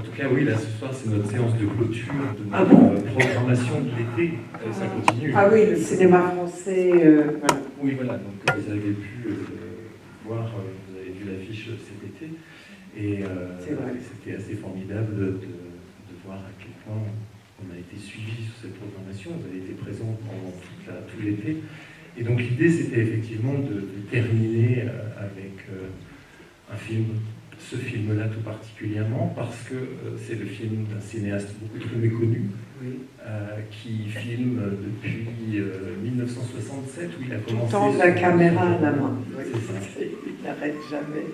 En tout cas, oui, là, ce soir, c'est notre séance de clôture de notre programmation de l'été. Ça continue. Ah oui, le cinéma français. Voilà. Oui, voilà. Donc, vous avez pu voir, vous avez vu l'affiche cet été. Et c'était assez formidable de voir à quel point on a été suivi sur cette programmation. Vous avez été présent pendant tout l'été. Et donc, l'idée, c'était effectivement de terminer avec un film. Ce film-là tout particulièrement, parce que c'est le film d'un cinéaste beaucoup trop méconnu, qui filme depuis 1967, où il a commencé... Tout la caméra à la main. Oui, c'est ça. Il n'arrête jamais.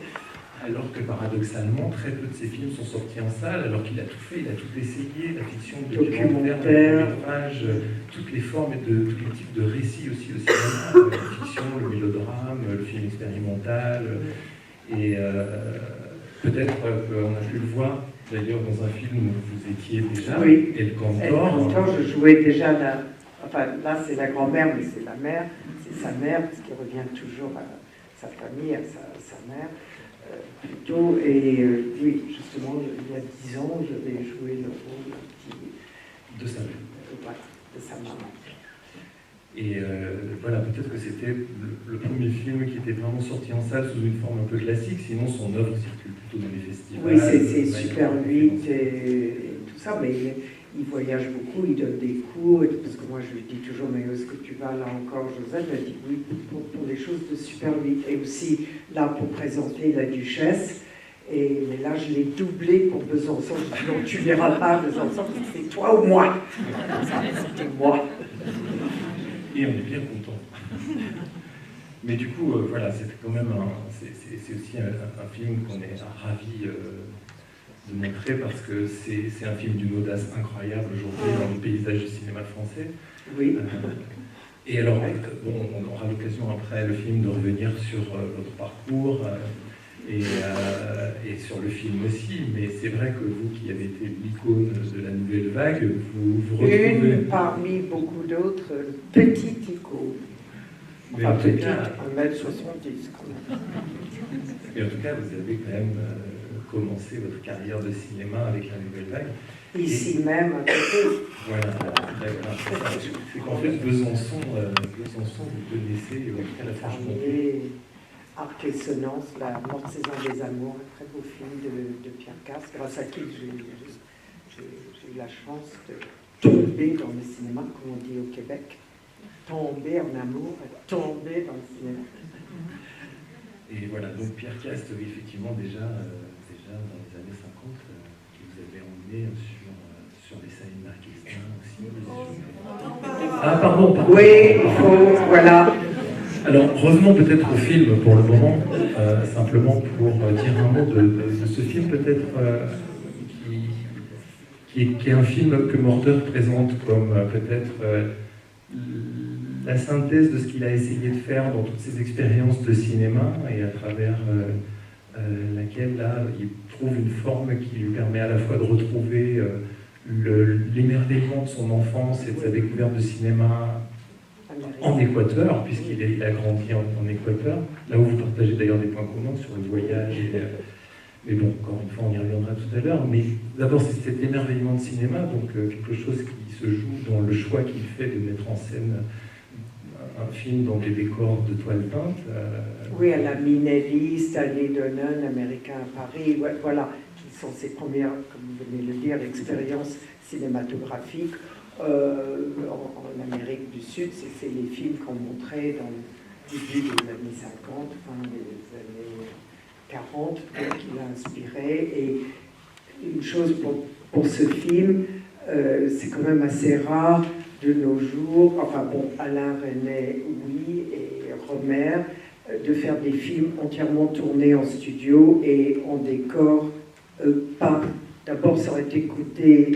Alors que paradoxalement, très peu de ses films sont sortis en salle, alors qu'il a tout fait, il a tout essayé, la fiction, le documentaire, le métrage, toutes les formes et tous les types de récits aussi au cinéma, la fiction, le mélodrame, le film expérimental, et... peut-être qu'on a pu le voir d'ailleurs dans un film où vous étiez déjà, oui. El Cantor. El Cantor, je jouais déjà enfin là c'est la grand-mère, mais c'est la mère, c'est sa mère, parce qu'il revient toujours à sa famille, à sa mère, plutôt. Et oui, justement, il y a 10 ans, j'avais joué le rôle de sa mère. Voilà, de sa maman. Et voilà, peut-être que c'était le premier film qui était vraiment sorti en salle sous une forme un peu classique, sinon son œuvre circule plutôt dans les festivals. Oui, c'est Super 8 et tout ça, mais il voyage beaucoup, il donne des cours, parce que moi je lui dis toujours, mais où est-ce que tu vas là encore, Joseph? Elle dit oui, pour les choses de Super 8, et aussi là pour présenter La Duchesse. Mais là, je l'ai doublé pour Besançon. Je dis non, tu verras pas Besançon, c'est toi ou moi. C'était moi. Et on est bien content. Mais du coup, voilà, c'est quand même c'est aussi un film qu'on est ravis de montrer parce que c'est un film d'une audace incroyable aujourd'hui dans le paysage du cinéma français. Oui. Et alors, bon, on aura l'occasion après le film de revenir sur votre parcours et sur le film aussi, mais c'est vrai que vous qui avez été l'icône de la nouvelle vague, vous retrouvez... Une parmi beaucoup d'autres, petite icône. Enfin, petite, 1m70 quand même. Et en tout cas, vous avez quand même commencé votre carrière de cinéma avec la nouvelle vague. Ici même, à côté. Voilà. C'est qu'en fait, Besançon, vous connaissez, en tout cas la Franche-Comté. Arc-et-Senance, La Morte Saison des Amours, un très beau film de Pierre Casse, grâce à qui j'ai eu la chance de tomber dans le cinéma, comme on dit au Québec. Tomber en amour, tomber dans le cinéma. Et voilà, donc Pierre Casse, effectivement, déjà dans les années 50, qui vous avez emmené sur les scènes marquistes aussi. Ah, pardon. Oui, il faut, voilà. Alors, revenons peut-être au film pour le moment, simplement pour dire un mot de ce film peut-être qui est un film que Morteur présente comme peut-être la synthèse de ce qu'il a essayé de faire dans toutes ses expériences de cinéma et à travers laquelle là, il trouve une forme qui lui permet à la fois de retrouver l'émerveillement de son enfance et de sa découverte de cinéma en Équateur, puisqu'il a grandi en Équateur, là où vous partagez d'ailleurs des points communs sur le voyage. Mais bon, encore une fois, on y reviendra tout à l'heure. Mais d'abord, c'est cet émerveillement de cinéma, donc quelque chose qui se joue dans le choix qu'il fait de mettre en scène un film dans des décors de toile peinte. Oui, à la Minelli, Stanley Donen, Américain à Paris, voilà, qui sont ses premières, comme vous venez de le dire, expériences cinématographiques. En Amérique du Sud, c'est les films qu'on montrait dans le début des années 50, fin des années 40, qui l'a inspiré. Et une chose pour ce film, c'est quand même assez rare de nos jours, enfin bon, Alain Resnais, oui, et Romer, de faire des films entièrement tournés en studio et en décor peint. D'abord, ça aurait coûté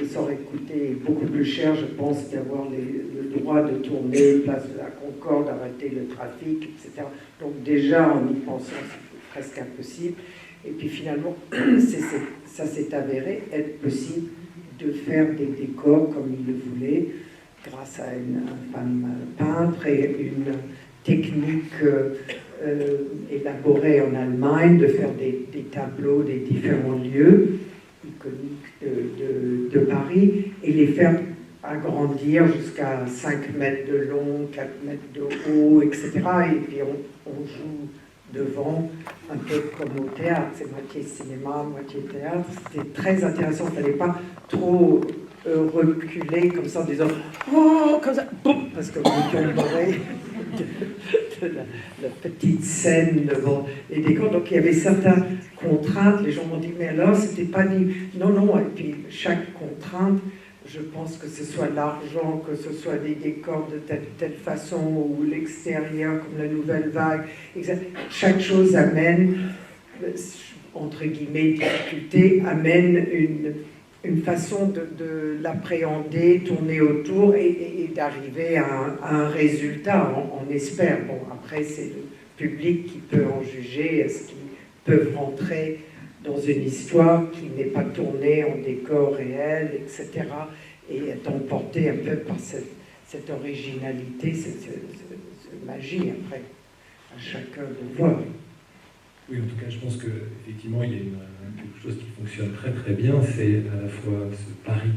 beaucoup plus cher, je pense, d'avoir le droit de tourner place de la Concorde, d'arrêter le trafic, etc. Donc déjà, en y pensant, c'est presque impossible. Et puis finalement, ça s'est avéré être possible de faire des décors comme il le voulait, grâce à une femme peintre et une technique élaborée en Allemagne, de faire des tableaux des différents lieux. iconiques de Paris, et les faire agrandir jusqu'à 5 mètres de long, 4 mètres de haut, etc. Et puis on joue devant, un peu comme au théâtre, c'est moitié cinéma, moitié théâtre. C'était très intéressant, il ne fallait pas trop reculer comme ça en disant « Oh !» comme ça, boum, parce que vous tomberez de la petite scène devant les décors. Donc il y avait certaines contraintes, les gens m'ont dit « Mais alors, c'était pas dit... » Non, non, et puis chaque contrainte, je pense que ce soit l'argent, que ce soit des décors de telle façon, ou l'extérieur, comme la nouvelle vague, chaque chose amène, entre guillemets, difficulté, amène une façon de l'appréhender, tourner autour et d'arriver à un résultat, on espère. Bon, après, c'est le public qui peut en juger, est-ce qu'ils peuvent rentrer dans une histoire qui n'est pas tournée en décor réel, etc., et être emporté un peu par cette originalité, cette magie, après, à chacun de voir. Oui, en tout cas, je pense qu'effectivement, il y a quelque chose qui fonctionne très très bien, c'est à la fois ce pari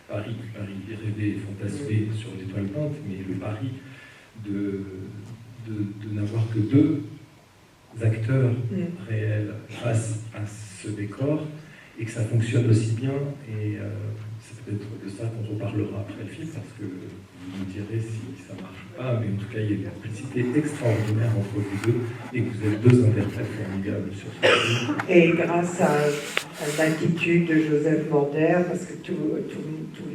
rêvé et fantasmé sur l'étoile peinte, mais le pari de n'avoir que deux acteurs réels face à ce décor, et que ça fonctionne aussi bien, et c'est peut-être de ça qu'on reparlera après le film, parce que vous me direz si ça marche pas, mais en tout cas, il y a une complicité extraordinaire entre vous deux, et que vous êtes deux interprètes formidables sur ce film. Et grâce à l'attitude de Joseph Morder, parce que tous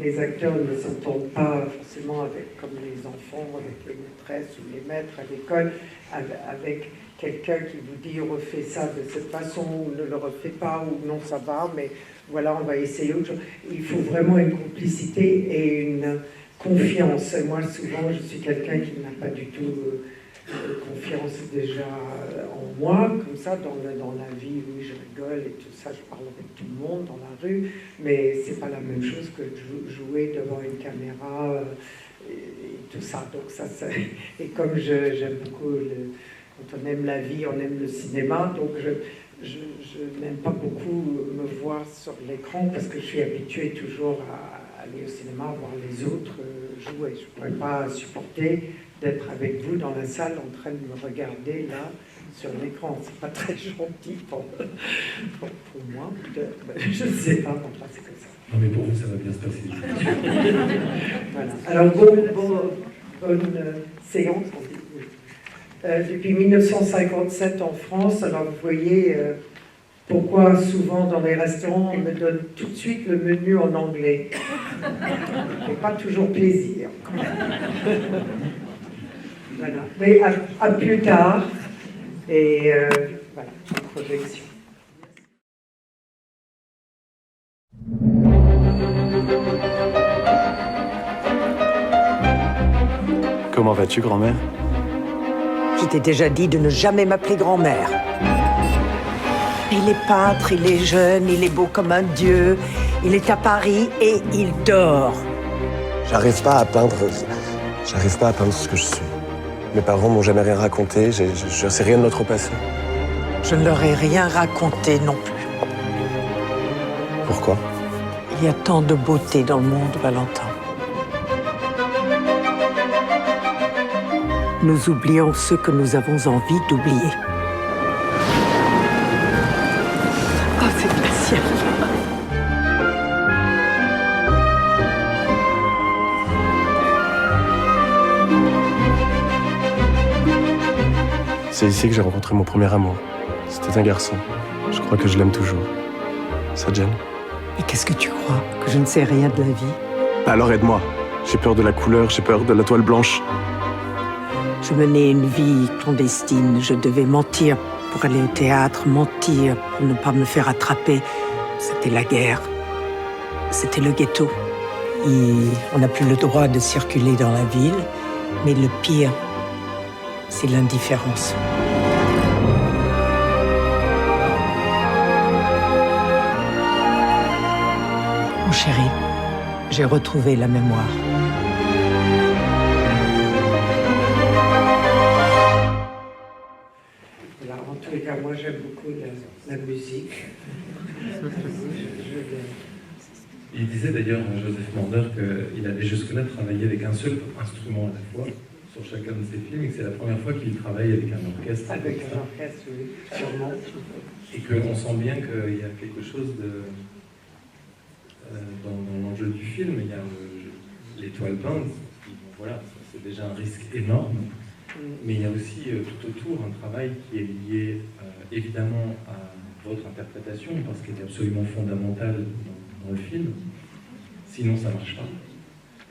les acteurs ne s'entendent pas forcément comme les enfants, avec les maîtresses ou les maîtres à l'école, avec quelqu'un qui vous dit refais ça de cette façon, ou ne le refais pas, ou non ça va, mais voilà, on va essayer autre chose. Il faut vraiment une complicité et une confiance. Moi, souvent, je suis quelqu'un qui n'a pas du tout confiance déjà en moi, comme ça, dans la vie, oui, je rigole et tout ça, je parle avec tout le monde dans la rue, mais c'est pas la même chose que de jouer devant une caméra et tout ça. Donc ça et comme j'aime beaucoup quand on aime la vie, on aime le cinéma, donc je n'aime pas beaucoup me voir sur l'écran parce que je suis habituée toujours à aller au cinéma, voir les autres jouer. Je ne pourrais pas supporter d'être avec vous dans la salle en train de me regarder là sur l'écran. C'est pas très gentil pour moi, je ne sais pas, enfin c'est comme ça. Non mais pour vous ça va bien se passer. Voilà. Alors bonne séance, on dit. Depuis 1957 en France, alors vous voyez pourquoi souvent dans les restaurants on me donne tout de suite le menu en anglais. C'est pas toujours plaisir. Voilà. Mais à plus tard, et voilà, une projection. Comment vas-tu, grand-mère ? Je t'ai déjà dit de ne jamais m'appeler grand-mère. Il est peintre, il est jeune, il est beau comme un dieu, il est à Paris et il dort. J'arrive pas à peindre ce que je suis. Mes parents m'ont jamais rien raconté, je sais rien de notre passé. Je ne leur ai rien raconté non plus. Pourquoi ? Il y a tant de beauté dans le monde, Valentin. Nous oublions ce que nous avons envie d'oublier. Oh, c'est glacial. C'est ici que j'ai rencontré mon premier amour. C'était un garçon. Je crois que je l'aime toujours. Ça te gêne ? Et qu'est-ce que tu crois ? Que je ne sais rien de la vie ? Alors aide-moi. J'ai peur de la couleur, j'ai peur de la toile blanche. Je menais une vie clandestine. Je devais mentir pour aller au théâtre, mentir pour ne pas me faire attraper. C'était la guerre. C'était le ghetto. On n'a plus le droit de circuler dans la ville. Mais le pire, c'est l'indifférence. Mon chéri, j'ai retrouvé la mémoire. En tout tous les cas, moi j'aime beaucoup la musique. Il disait d'ailleurs, Joseph Mander, qu'il avait jusque-là travaillé avec un seul instrument à la fois sur chacun de ses films et que c'est la première fois qu'il travaille avec un orchestre. Avec un orchestre, oui, sûrement. Et qu'on sent bien qu'il y a quelque chose dans l'enjeu du film. Il y a l'étoile peinte, voilà, c'est déjà un risque énorme. Mais il y a aussi tout autour un travail qui est lié évidemment à votre interprétation, parce qu'elle est absolument fondamentale dans le film, sinon ça ne marche pas.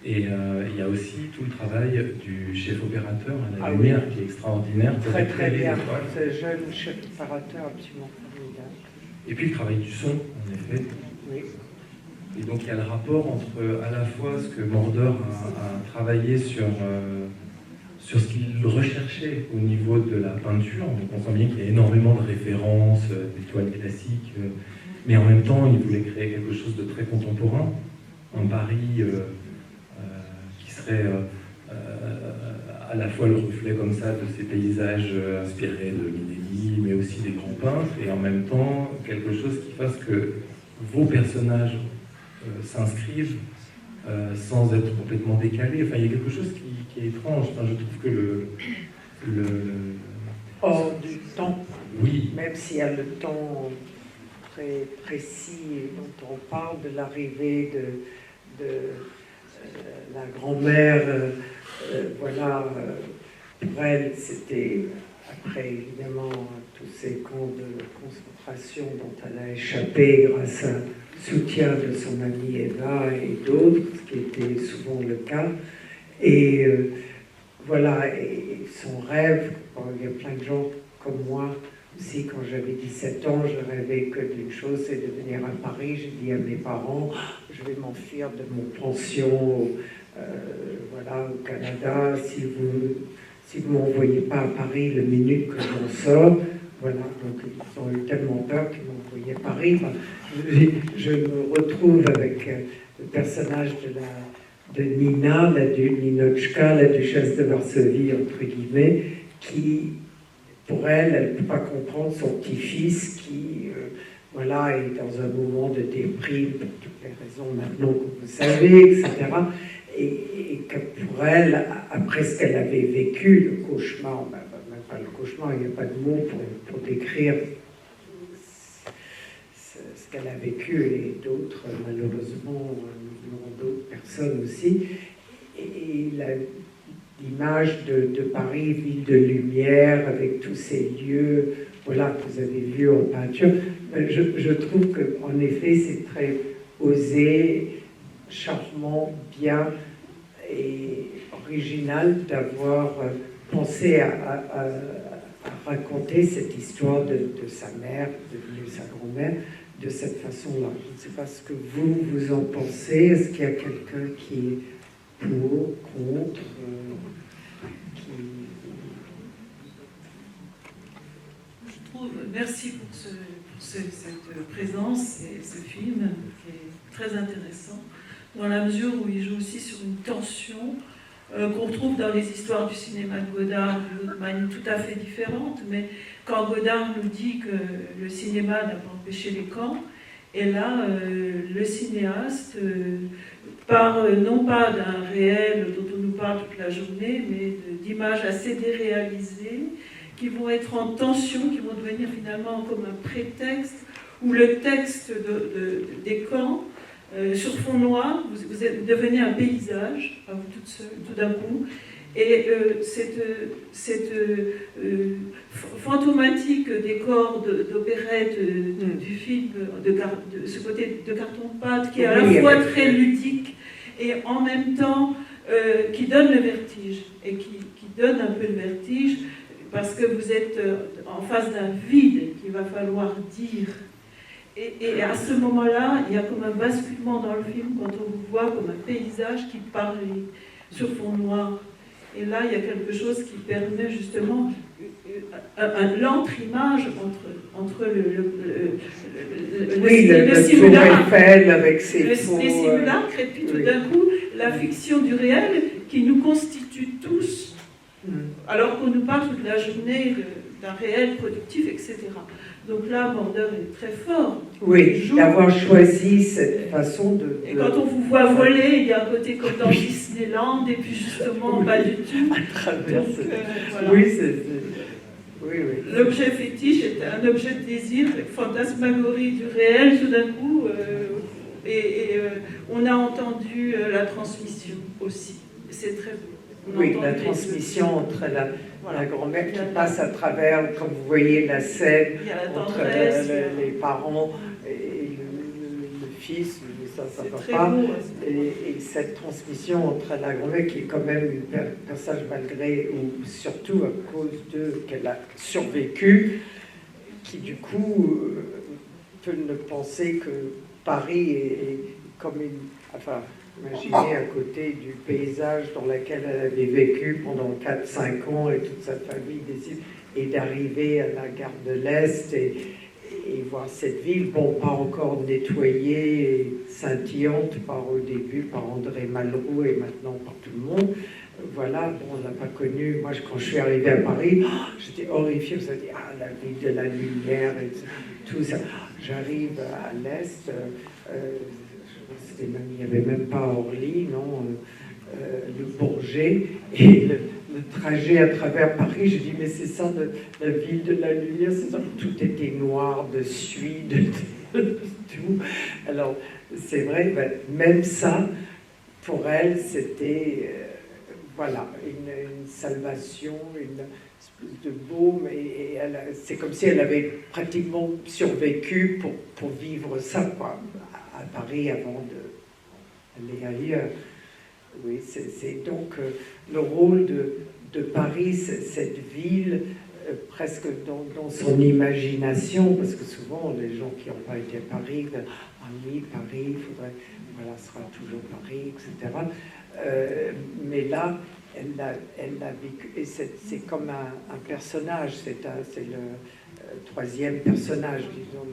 Et il y a aussi tout le travail du chef opérateur à la lumière qui est extraordinaire. Très très bien, ce jeune chef opérateur absolument formidable. Et puis le travail du son, en effet. Oui. Et donc il y a le rapport entre à la fois ce que Mordor a travaillé sur ce qu'il recherchait au niveau de la peinture. Donc on sent bien qu'il y a énormément de références, d'étoiles classiques, mais en même temps il voulait créer quelque chose de très contemporain, un Paris qui serait à la fois le reflet comme ça de ces paysages inspirés de Minelli, mais aussi des grands peintres, et en même temps quelque chose qui fasse que vos personnages s'inscrivent sans être complètement décalés. Enfin, il y a quelque chose qui est étrange. Enfin, je trouve que hors du temps. Oui. Même s'il y a le temps très précis dont on parle de l'arrivée de la grand-mère, voilà, pour elle, c'était après évidemment tous ces camps de concentration dont elle a échappé grâce à soutien de son amie Eva et d'autres, ce qui était souvent le cas. Et voilà, et son rêve, bon, il y a plein de gens comme moi aussi, quand j'avais 17 ans, je rêvais que d'une chose, c'est de venir à Paris. J'ai dit à mes parents, je vais m'enfuir de mon pension voilà, au Canada, si vous ne m'envoyez pas à Paris le minute que j'en sors. Voilà, donc ils ont eu tellement peur qu'ils m'ont envoyé à Paris. Je me retrouve avec le personnage de Nina, Ninochka, la duchesse de Varsovie, entre guillemets, qui, pour elle ne peut pas comprendre son petit-fils qui, voilà, est dans un moment de déprime, pour toutes les raisons maintenant que vous savez, etc. Et que pour elle, après ce qu'elle avait vécu, le cauchemar, même pas le cauchemar, il n'y a pas de mots pour décrire ce qu'elle a vécu, et d'autres, malheureusement, d'autres personnes aussi. Et l'image de Paris, ville de lumière, avec tous ces lieux, voilà, que vous avez vus en peinture, je trouve qu'en effet, c'est très osé, charmant, bien et original d'avoir pensé à raconter cette histoire de sa mère, devenue sa grand-mère, de cette façon-là. Je ne sais pas ce que vous en pensez. Est-ce qu'il y a quelqu'un qui est pour, contre, Je trouve, merci pour cette présence et ce film qui est très intéressant, dans la mesure où il joue aussi sur une tension qu'on retrouve dans les histoires du cinéma de Godard d'une manière tout à fait différente, mais quand Godard nous dit que le cinéma n'a pas empêché les camps, et là, le cinéaste part non pas d'un réel dont on nous parle toute la journée, mais d'images assez déréalisées, qui vont être en tension, qui vont devenir finalement comme un prétexte, où le texte des camps, sur fond noir, vous devenez un paysage, à vous toute seule, tout d'un coup, et cette fantomatique décor d'opérette du film, de ce côté de carton-pâte, qui est à la fois très ludique et en même temps qui donne le vertige, et qui donne un peu le vertige, parce que vous êtes en face d'un vide qu'il va falloir dire. Et à ce moment-là, il y a comme un basculement dans le film quand on vous voit comme un paysage qui parle sur fond noir. Et là, il y a quelque chose qui permet justement l'entre-image entre le simulacre, avec ses les simulacres, et puis tout d'un coup, la fiction du réel qui nous constitue tous. Alors qu'on nous parle toute la journée d'un réel productif, etc. Donc là, Border est très fort. Oui, d'avoir choisi cette façon de... Et quand on vous voit voler, il y a un côté comme dans Disneyland, et puis justement, pas du tout. À travers Donc, voilà. Oui, oui, oui. L'objet fétiche est un objet de désir, fantasmagorie du réel, tout d'un coup. On a entendu la transmission aussi. C'est très beau. Oui, la transmission entre la grand-mère qui passe à travers, comme vous voyez, la scène entre les parents et le fils, ça va pas. Et cette transmission entre la grand-mère qui est quand même une personnage malgré, ou surtout à cause qu'elle a survécu, qui du coup peut ne penser que Paris est comme une... Enfin, imaginez à côté du paysage dans lequel elle avait vécu pendant 4-5 ans et toute sa famille décide, et d'arriver à la gare de l'Est et voir cette ville, bon, pas encore nettoyée et scintillante au début par André Malraux et maintenant par tout le monde. Voilà, bon, on n'a pas connu. Moi, quand je suis arrivée à Paris, j'étais horrifiée. Vous avez dit, la ville de la lumière et tout ça. J'arrive à l'Est, il n'y avait même pas Orly, non, le Bourget, et le trajet à travers Paris, j'ai dit, mais c'est ça la ville de la lumière, c'est ça, tout était noir de suie, de tout. Alors, c'est vrai, même ça, pour elle, c'était, voilà, une salvation, une espèce de baume, et c'est comme si elle avait pratiquement survécu pour vivre ça, quoi, à Paris avant d'aller ailleurs. Oui, c'est donc le rôle de Paris, cette ville, presque dans son imagination, parce que souvent les gens qui n'ont pas été à Paris, oui, Paris, il faudrait, voilà, ce sera toujours Paris, etc. Mais là, elle l'a vécu, et c'est comme un personnage, c'est le troisième personnage, disons,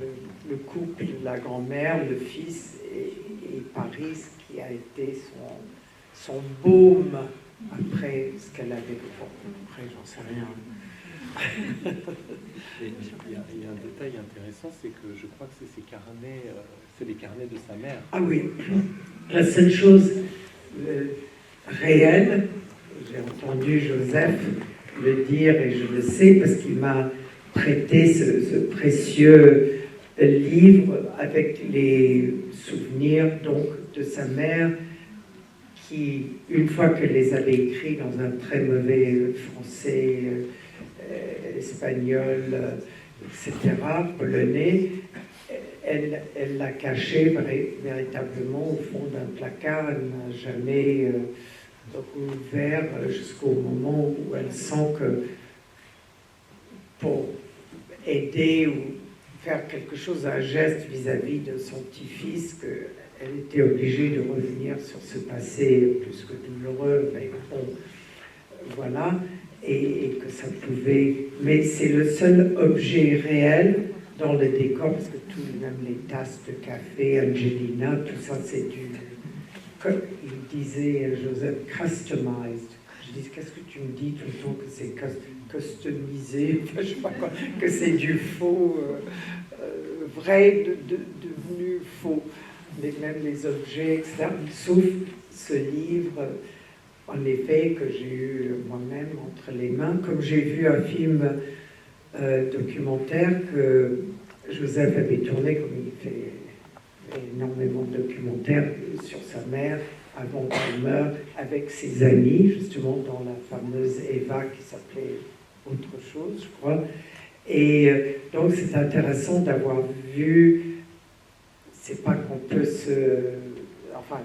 le couple, la grand-mère, le fils et Paris, qui a été son baume après ce qu'elle avait fait. Après, j'en sais rien. Il y a un détail intéressant, c'est que je crois que c'est ses carnets, c'est les carnets de sa mère. Ah oui, la seule chose réelle, j'ai entendu Joseph le dire et je le sais parce qu'il m'a prêté ce précieux livre avec les souvenirs donc de sa mère qui, une fois qu'elle les avait écrits dans un très mauvais français, espagnol, etc., polonais, elle l'a caché véritablement au fond d'un placard. Elle n'a jamais ouvert jusqu'au moment où elle sent que pour aider ou faire quelque chose, un geste vis-à-vis de son petit-fils, qu'elle était obligée de revenir sur ce passé plus que douloureux, mais bon, voilà, et que ça pouvait... Mais c'est le seul objet réel dans le décor, parce que tout, même les tasses de café, Angelina, tout ça, c'est du... Comme il disait, Joseph, customized. Je dis, qu'est-ce que tu me dis tout le temps que c'est customisé, enfin, je sais pas quoi, que c'est du faux, vrai devenu faux. Mais même les objets, etc. Sauf ce livre, en effet, que j'ai eu moi-même entre les mains. Comme j'ai vu un film documentaire que Joseph avait tourné, comme il fait énormément de documentaires sur sa mère avant qu'elle meure, avec ses amis, justement dans la fameuse Eva qui s'appelait autre chose, je crois. Et donc c'est intéressant d'avoir vu, c'est pas qu'on peut enfin,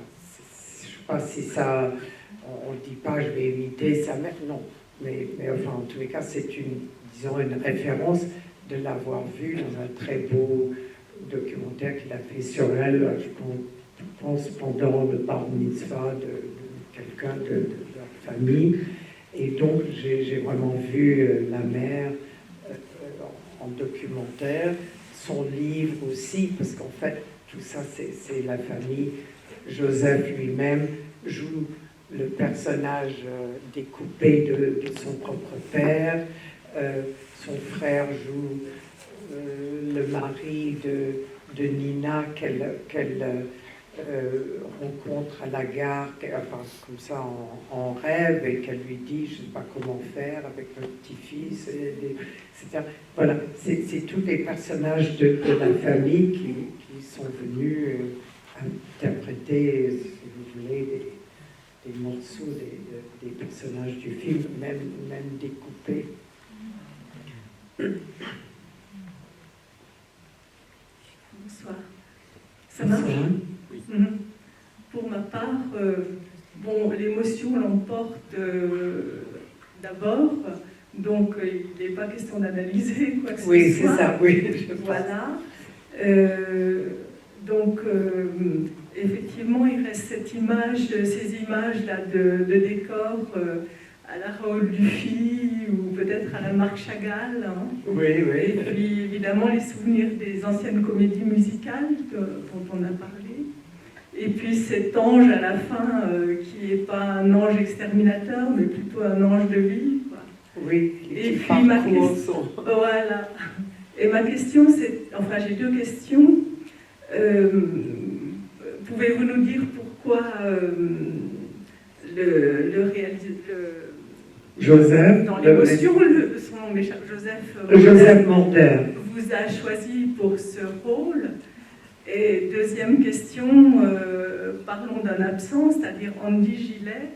je sais pas si ça, on ne dit pas je vais imiter sa mère, non, mais enfin en tous les cas c'est disons une référence de l'avoir vue dans un très beau documentaire qu'il a fait sur elle, je pense pendant le bar mitzvah de quelqu'un de leur famille. Et donc j'ai vraiment vu la mère en documentaire, son livre aussi, parce qu'en fait tout ça c'est la famille. Joseph lui-même joue le personnage découpé de son propre père. Son frère joue le mari de Nina qu'elle rencontre à la gare, enfin, comme ça en rêve, et qu'elle lui dit je ne sais pas comment faire avec notre petit-fils, etc. Voilà, c'est tous les personnages de la famille qui sont venus interpréter, si vous voulez, des morceaux des personnages du film, même découpés. Bonsoir. Ça marche? Pour ma part, bon, l'émotion l'emporte d'abord, donc il n'est pas question d'analyser quoi que ce soit. Oui, c'est ça, oui. Voilà. Donc, effectivement, il reste cette image, ces images-là de décor à la Raoul Dufy ou peut-être à la Marc Chagall. Hein. Oui, oui. Et puis, évidemment, les souvenirs des anciennes comédies musicales dont on a parlé. Et puis cet ange à la fin, qui n'est pas un ange exterminateur, mais plutôt un ange de vie. Quoi. Oui, et puis ma question, voilà. Et ma question, c'est, enfin j'ai deux questions. Pouvez-vous nous dire pourquoi le réalisateur, Joseph, dans l'émotion, son nom m'échappe, Joseph Mander vous a choisi pour ce rôle? Et deuxième question, parlons d'un absent, c'est-à-dire Andy Gillet.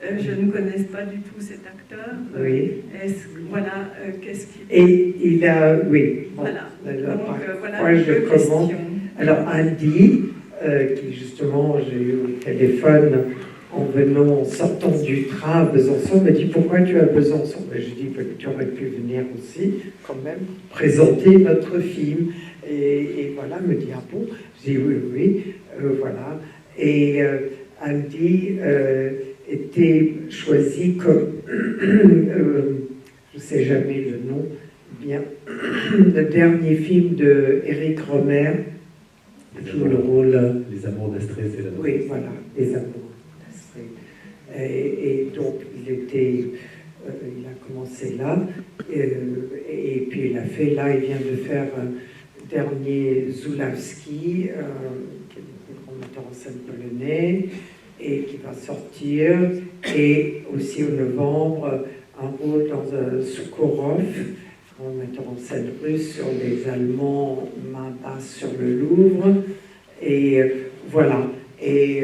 Je ne connais pas du tout cet acteur. Oui. Voilà, qu'est-ce qu'il... Et il a... Oui. Bon, voilà. Alors, donc, voilà moi, je deux questions. commence. Alors, Andy, qui justement, j'ai eu au téléphone en sortant du train à Besançon, me dit « Pourquoi tu es à Besançon ?» Je dis « Tu aurais pu venir aussi, quand même, présenter notre film. » Et voilà, me dit « Ah bon ?» Je dis « Oui, voilà. » Et Andy était choisi comme, je ne sais jamais le nom, bien, le dernier film de Éric Rohmer, joue le rôle... Les Amours d'Astrée, c'est la... Oui, voilà, Les Amours d'Astrée. Et donc, il a commencé là, et puis il a fait, là, il vient de faire un dernier Zulawski, qui est un grand metteur en scène polonais, et qui va sortir, et aussi au novembre, un rôle dans un Soukorov, un metteur en scène russe, sur les Allemands, main basse sur le Louvre, et voilà. Et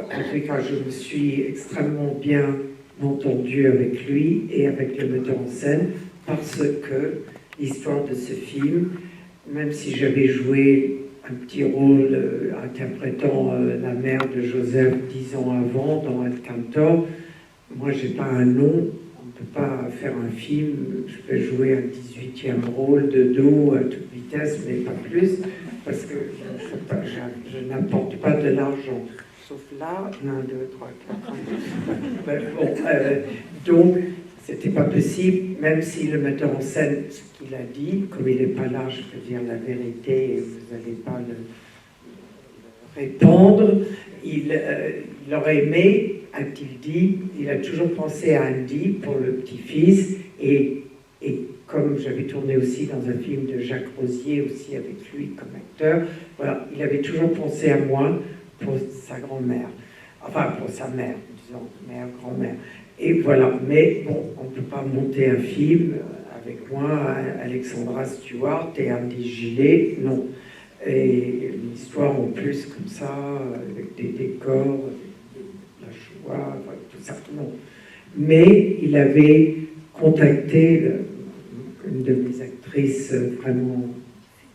en tout cas, je me suis extrêmement bien entendue avec lui et avec le metteur en scène, parce que l'histoire de ce film, même si j'avais joué un petit rôle interprétant la mère de Joseph 10 ans avant dans El Cantor, moi j'ai pas un nom, on ne peut pas faire un film, je peux jouer un 18e rôle de dos à toute vitesse, mais pas plus, parce que je n'apporte pas de l'argent. Sauf là, 1, 2, 3, 4, 5. Bon, donc, c'était pas possible, même si le metteur en scène, ce qu'il a dit, comme il n'est pas là, je peux dire la vérité et vous n'allez pas le répandre, il aurait aimé, a-t-il dit, il a toujours pensé à Andy pour le petit-fils, et comme j'avais tourné aussi dans un film de Jacques Rosier, aussi avec lui comme acteur, voilà, il avait toujours pensé à moi pour sa grand-mère, enfin pour sa mère, disons, mère, grand-mère. Et voilà, mais bon, on ne peut pas monter un film avec moi, Alexandra Stewart et Andy Gillet, non. Et une histoire en plus comme ça, avec des décors, la Shoah, enfin, tout ça, non. Mais il avait contacté une de mes actrices vraiment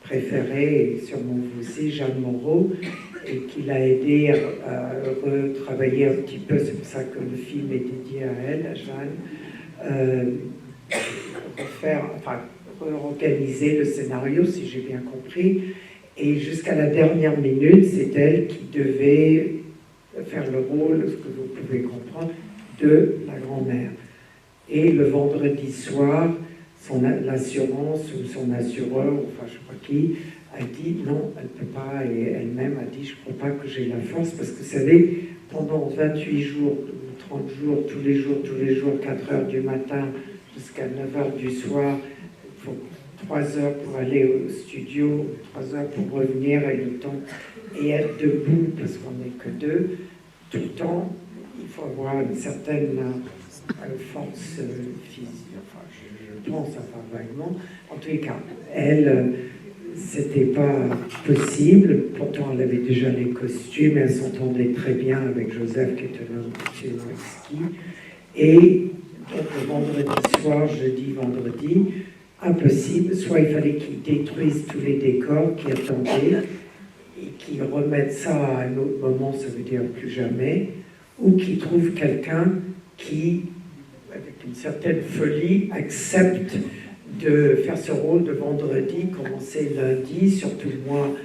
préférées, et sûrement vous aussi, Jeanne Moreau, et qui l'a aidé à retravailler un petit peu, c'est pour ça que le film est dédié à elle, à Jeanne, réorganiser le scénario, si j'ai bien compris, et jusqu'à la dernière minute, c'est elle qui devait faire le rôle, ce que vous pouvez comprendre, de la grand-mère. Et le vendredi soir, l'assurance ou son assureur, enfin je ne sais pas qui, a dit non, elle ne peut pas, et elle-même a dit je ne crois pas que j'ai la force, parce que vous savez, pendant 28 jours, 30 jours, tous les jours, 4 heures du matin, jusqu'à 9 heures du soir. Il faut 3 heures pour aller au studio, 3 heures pour revenir et le temps, et être debout, parce qu'on n'est que deux, tout le temps. Il faut avoir une certaine force physique, enfin, je pense, enfin, vaguement. En tous les cas, elle, c'était pas possible. Pourtant, elle avait déjà les costumes, elle s'entendait très bien avec Joseph, qui est un homme absolument exquis. Et donc, le vendredi soir, jeudi, vendredi, impossible. Soit il fallait qu'ils détruisent tous les décors qui attendaient et qu'ils remettent ça à un autre moment, ça veut dire plus jamais, ou qu'ils trouvent quelqu'un qui, avec une certaine folie, accepte de faire ce rôle de vendredi, commencer lundi, surtout moi,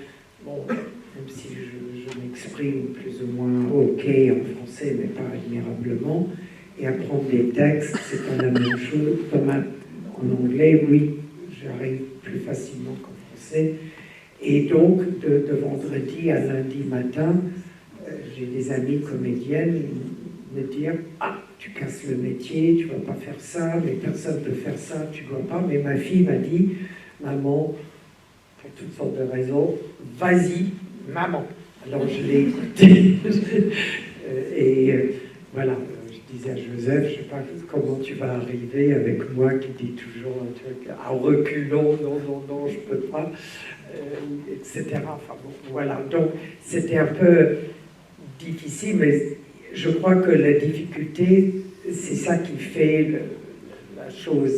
bon, même si je m'exprime plus ou moins ok en français, mais pas admirablement, et apprendre des textes, c'est pas la même chose. En anglais, oui, j'arrive plus facilement qu'en français. Et donc, de vendredi à lundi matin, j'ai des amies comédiennes me dire « Ah, tu casses le métier, tu ne vas pas faire ça, mais personne ne peut faire ça, tu ne dois pas. » Mais ma fille m'a dit « Maman, pour toutes sortes de raisons, vas-y, maman. » Alors je l'ai écoutée. Voilà, je disais à Joseph, je ne sais pas comment tu vas arriver avec moi qui dit toujours un truc à reculons, non, je ne peux pas, etc. Enfin bon, voilà, donc c'était un peu difficile, mais je crois que la difficulté, c'est ça qui fait la chose.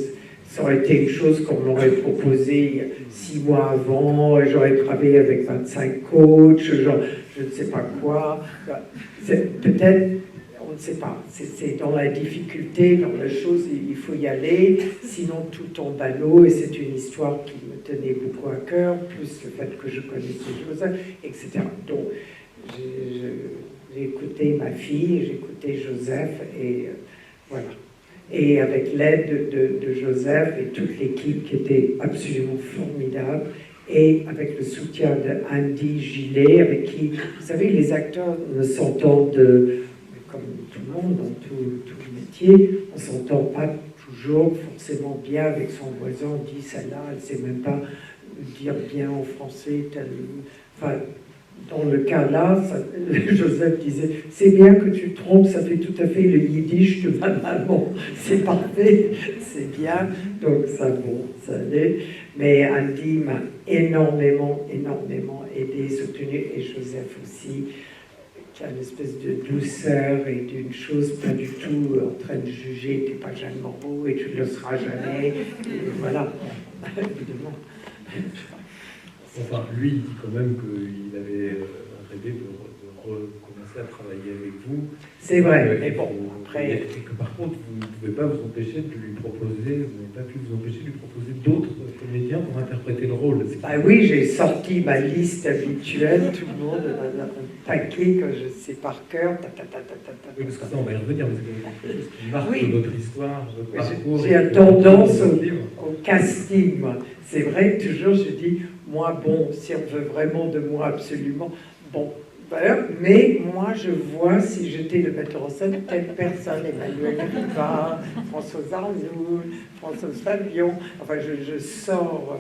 Ça aurait été une chose qu'on m'aurait proposée 6 mois avant, j'aurais travaillé avec 25 coachs, genre, je ne sais pas quoi. Peut-être, on ne sait pas. C'est dans la difficulté, dans la chose, il faut y aller, sinon tout tombe à l'eau, et c'est une histoire qui me tenait beaucoup à cœur, plus le fait que je connaissais Joseph, etc. Donc, j'ai écouté ma fille, j'ai écouté Joseph, et voilà. Et avec l'aide de Joseph et toute l'équipe qui était absolument formidable, et avec le soutien d'Andy Gillet, avec qui, vous savez, les acteurs ne s'entendent, comme tout le monde, dans tout le métier, on ne s'entend pas toujours forcément bien avec son voisin. On dit celle-là, elle ne sait même pas dire bien en français, enfin, dans le cas là, Joseph disait « C'est bien que tu te trompes, ça fait tout à fait le yiddish de ma maman. C'est parfait, c'est bien. » Donc ça, bon, ça allait. Mais Andy m'a énormément aidé, soutenu, et Joseph aussi, qui a une espèce de douceur et d'une chose pas du tout en train de juger « T'es pas Jeanne Moreau et tu ne le seras jamais. » Et voilà, évidemment. Enfin, lui, il dit quand même qu'il avait rêvé de recommencer à travailler avec vous. C'est vrai, mais bon, après... Et que par contre, vous ne pouvez pas vous empêcher de lui proposer, vous n'avez pas pu vous empêcher de lui proposer d'autres comédiens pour interpréter le rôle. Bah oui, j'ai sorti ma liste habituelle, tout le monde a un paquet que je sais par cœur. Oui, parce que ça, on va y revenir, parce que c'est ce qui marque notre histoire, votre parcours. J'ai une tendance au casting, moi. C'est vrai que toujours je dis, moi, bon, si on veut vraiment de moi absolument, bon, voilà, mais moi je vois, si j'étais le metteur en scène, telle personne, Emmanuel Rivard, Françoise Arnoul, Françoise Fabion, enfin je sors.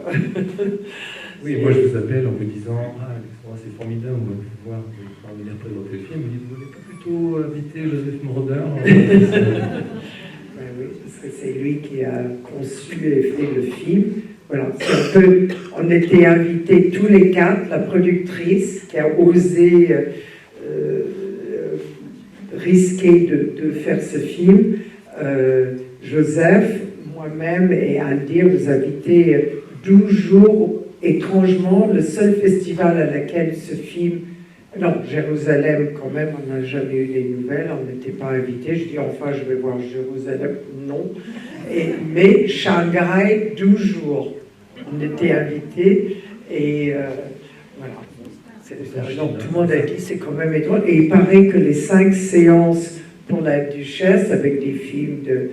Oui, moi je vous appelle en me disant, ah, c'est formidable, on va pouvoir venir présenter le film, vous ne voulez pas plutôt inviter Joseph Morder? Ben oui, parce que c'est lui qui a conçu et fait le film. Voilà, c'est un peu, on était invités tous les 4, la productrice qui a osé risquer de faire ce film, Joseph, moi-même et Andy, nous invités 12 jours, étrangement, le seul festival à laquelle ce film... Non, Jérusalem, quand même, on n'a jamais eu des nouvelles, on n'était pas invités. Je dis, enfin, je vais voir Jérusalem. Non. Mais Shanghai, 12 jours. On était invités. Et voilà. Donc, tout le monde a dit, c'est quand même étrange. Et il paraît que les 5 séances pour la Duchesse, avec des films de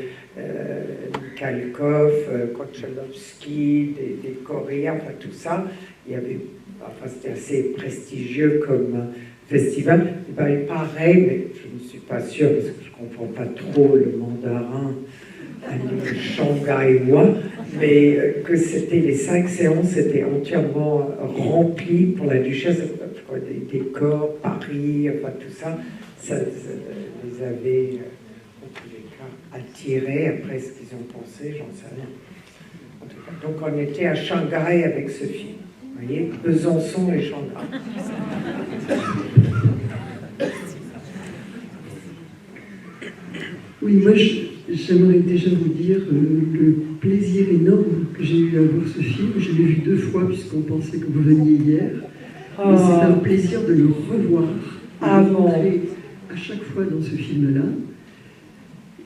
Mikhalkov, Konchalovsky, des Coréens, enfin tout ça, il y avait... Enfin, c'était assez prestigieux comme festival. Il paraît, mais je ne suis pas sûre parce que je ne comprends pas trop le mandarin shanghaïois, mais que c'était les 5 séances étaient entièrement remplies pour la duchesse, je crois, des décors, Paris, enfin tout ça, ça les avait en tous les cas attirés. Après ce qu'ils ont pensé, j'en sais rien. En tout cas, donc on était à Shanghai avec ce film. Vous voyez, Besançon et Shanghai. Oui, moi j'aimerais déjà vous dire le plaisir énorme que j'ai eu à voir ce film. Je l'ai vu 2 fois puisqu'on pensait que vous veniez hier. Mais c'est un plaisir de le revoir, de rentrer à chaque fois dans ce film-là.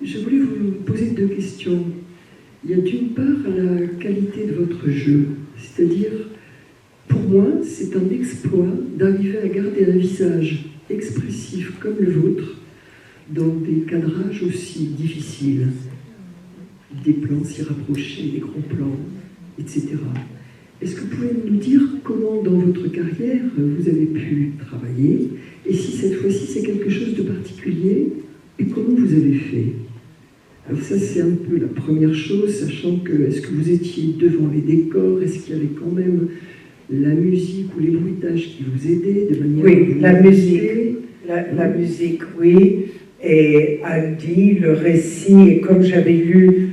Je voulais vous poser 2 questions. Il y a d'une part la qualité de votre jeu, c'est-à-dire, pour moi, c'est un exploit d'arriver à garder un visage expressif comme le vôtre, dans des cadrages aussi difficiles, des plans si rapprochés, des grands plans, etc. Est-ce que vous pouvez nous dire comment, dans votre carrière, vous avez pu travailler, et si cette fois-ci c'est quelque chose de particulier, et comment vous avez fait? Alors ça, c'est un peu la première chose, sachant que, est-ce que vous étiez devant les décors, est-ce qu'il y avait quand même la musique ou les bruitages qui vous aidaient de manière... Oui, la musique. La musique, oui. Et Andy, le récit, et comme j'avais lu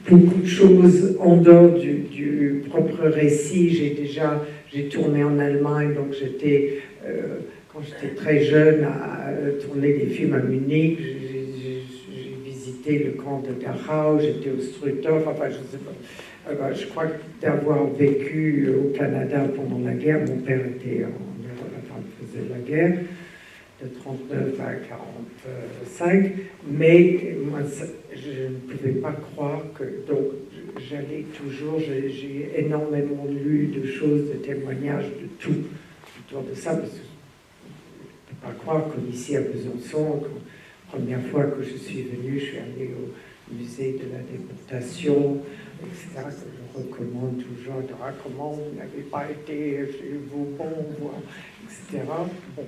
beaucoup de choses en dehors du propre récit, j'ai tourné en Allemagne, donc j'étais, quand j'étais très jeune, à tourner des films à Munich, j'ai visité le camp de Dachau, j'étais au Struthof, enfin je sais pas. Je crois d'avoir vécu au Canada pendant la guerre, mon père était faisait la guerre, de 39 à 45, mais moi, je ne pouvais pas croire que... Donc, j'allais toujours, j'ai énormément lu de choses, de témoignages, de tout autour de ça, parce que je ne peux pas croire comme ici à Besançon, la première fois que je suis venue, je suis allée au musée de la déportation, etc., que je recommande toujours, comment vous n'avez pas été chez vous, etc. Bon.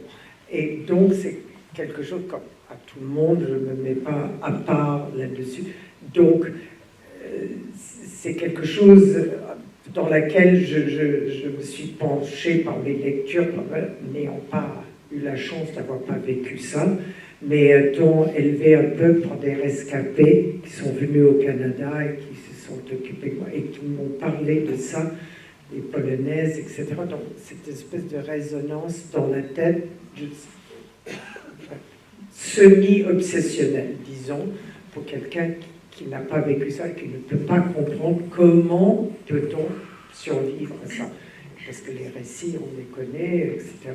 Et donc, c'est quelque chose, comme à tout le monde, je ne me mets pas à part là-dessus. Donc, c'est quelque chose dans laquelle je me suis penchée par mes lectures, n'ayant pas eu la chance d'avoir pas vécu ça, mais étant élevée un peu par des rescapés qui sont venus au Canada et qui se sont occupés de moi et qui m'ont parlé de ça, les Polonaises, etc. Donc, cette espèce de résonance dans la tête, semi-obsessionnelle, disons, pour quelqu'un qui n'a pas vécu ça et qui ne peut pas comprendre comment peut-on survivre à ça. Parce que les récits, on les connaît, etc.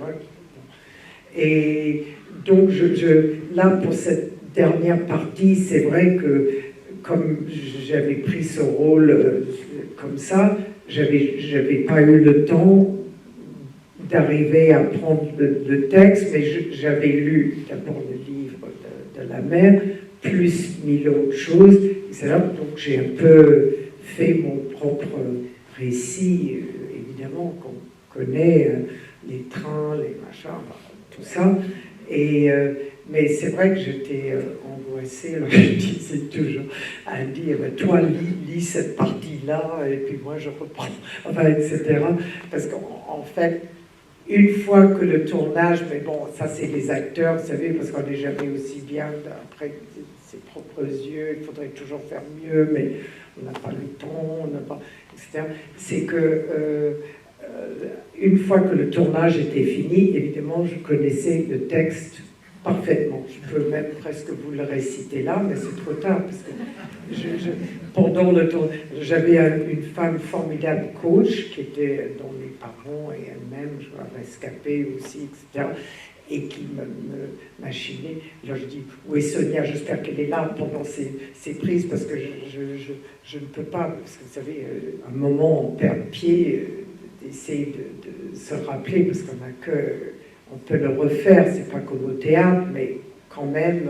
Et donc, là, pour cette dernière partie, c'est vrai que comme j'avais pris ce rôle comme ça, j'avais pas eu le temps d'arriver à prendre le texte, mais j'avais lu d'abord le livre de la mère, plus 1000 autres choses, etc. Donc j'ai un peu fait mon propre récit, évidemment, qu'on connaît, les trains, les machins, tout ça. Mais c'est vrai que j'étais angoissée, alors je disais toujours à Andy, toi lis cette partie-là, et puis moi je reprends, enfin, etc. Parce qu'en fait, une fois que le tournage, mais bon, ça c'est les acteurs, vous savez, parce qu'on n'est jamais aussi bien après ses propres yeux, il faudrait toujours faire mieux, mais on n'a pas le temps, on n'a pas, etc. C'est que une fois que le tournage était fini, évidemment, je connaissais le texte parfaitement. Je peux même presque vous le réciter là, mais c'est trop tard, parce que pendant le tournage, j'avais une femme formidable, coach, qui était dont mes parents et elle-même, je vois, rescapée aussi, etc., et qui me machinait. Là, je dis, où est Sonia? J'espère qu'elle est là pendant ces prises, parce que je ne peux pas, parce que vous savez, à un moment, on perd pied, d'essayer de se rappeler, parce qu'on n'a que... On peut le refaire, c'est pas comme au théâtre, mais quand même.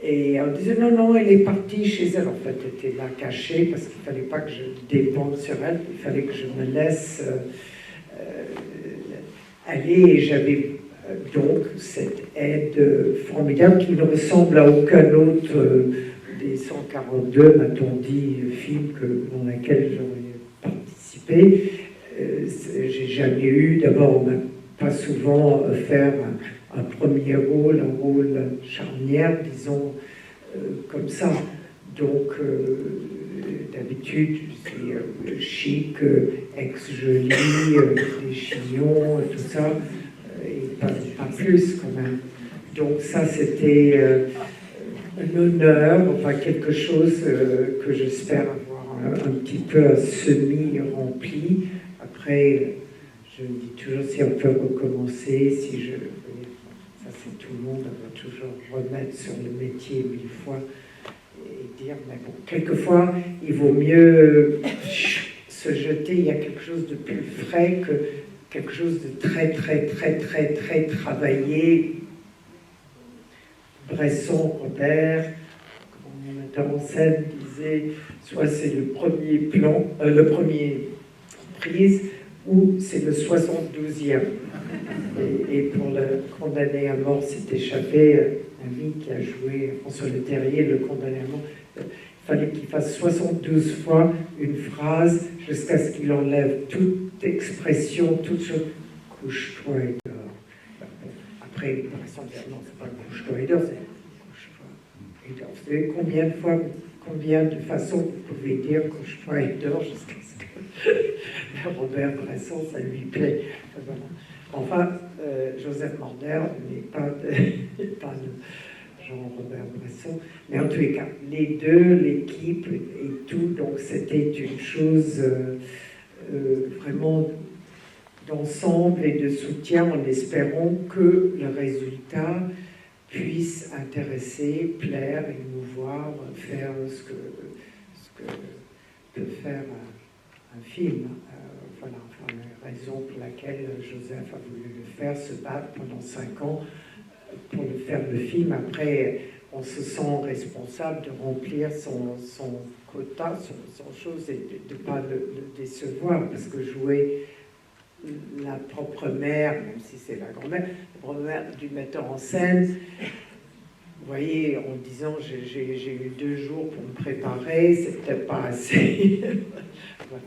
Et on disait non, elle est partie chez elle. En fait, elle était là cachée parce qu'il fallait pas que je dépende sur elle, il fallait que je me laisse aller. Et j'avais donc cette aide formidable qui ne ressemble à aucun autre des 1842, m'a-t-on dit, film dans lequel j'aurais participé. J'ai jamais eu, d'abord, on m'a pas souvent offert un premier rôle, un rôle charnière, disons, comme ça. Donc, d'habitude, je suis chic, ex-jolie, des chignons, tout ça, et pas plus quand même. Donc ça, c'était un honneur, enfin quelque chose que j'espère avoir un petit peu semi-rempli. Après, je me dis toujours si on peut recommencer, si je... Ça, c'est tout le monde, on va toujours remettre sur le métier 1000 fois et dire, mais bon, quelquefois, il vaut mieux se jeter, il y a quelque chose de plus frais que quelque chose de très, très, très, très, très travaillé. Bresson, Robert, comme mon metteur en scène disait, soit c'est le premier plan, le premier prise, ou c'est le 72e. Et pour le condamné à mort s'est échappé, un ami qui a joué François Leterrier, le condamné à mort, il fallait qu'il fasse 72 fois une phrase jusqu'à ce qu'il enlève toute expression, toute chose. Couche-toi et dors. Après, il va dire non, c'est pas couche-toi et dors, c'est couche-toi et dors. Vous savez combien de façons vous pouvez dire couche-toi et dors jusqu'à ce que Robert Bresson, ça lui plaît. Voilà. Enfin, Joseph Morder n'est pas de Jean-Robert Bresson, mais en tous les cas, les deux, l'équipe et tout, donc c'était une chose vraiment d'ensemble et de soutien en espérant que le résultat puisse intéresser, plaire, émouvoir, faire ce que peut faire un film. Voilà, enfin, la raison pour laquelle Joseph a voulu le faire, se battre pendant 5 ans pour le faire le film. Après, on se sent responsable de remplir son quota, son chose, et de ne pas le décevoir, parce que jouer la propre mère, même si c'est la grand-mère, la propre mère du metteur en scène, vous voyez, en disant j'ai eu 2 jours pour me préparer, c'est peut-être pas assez. Voilà,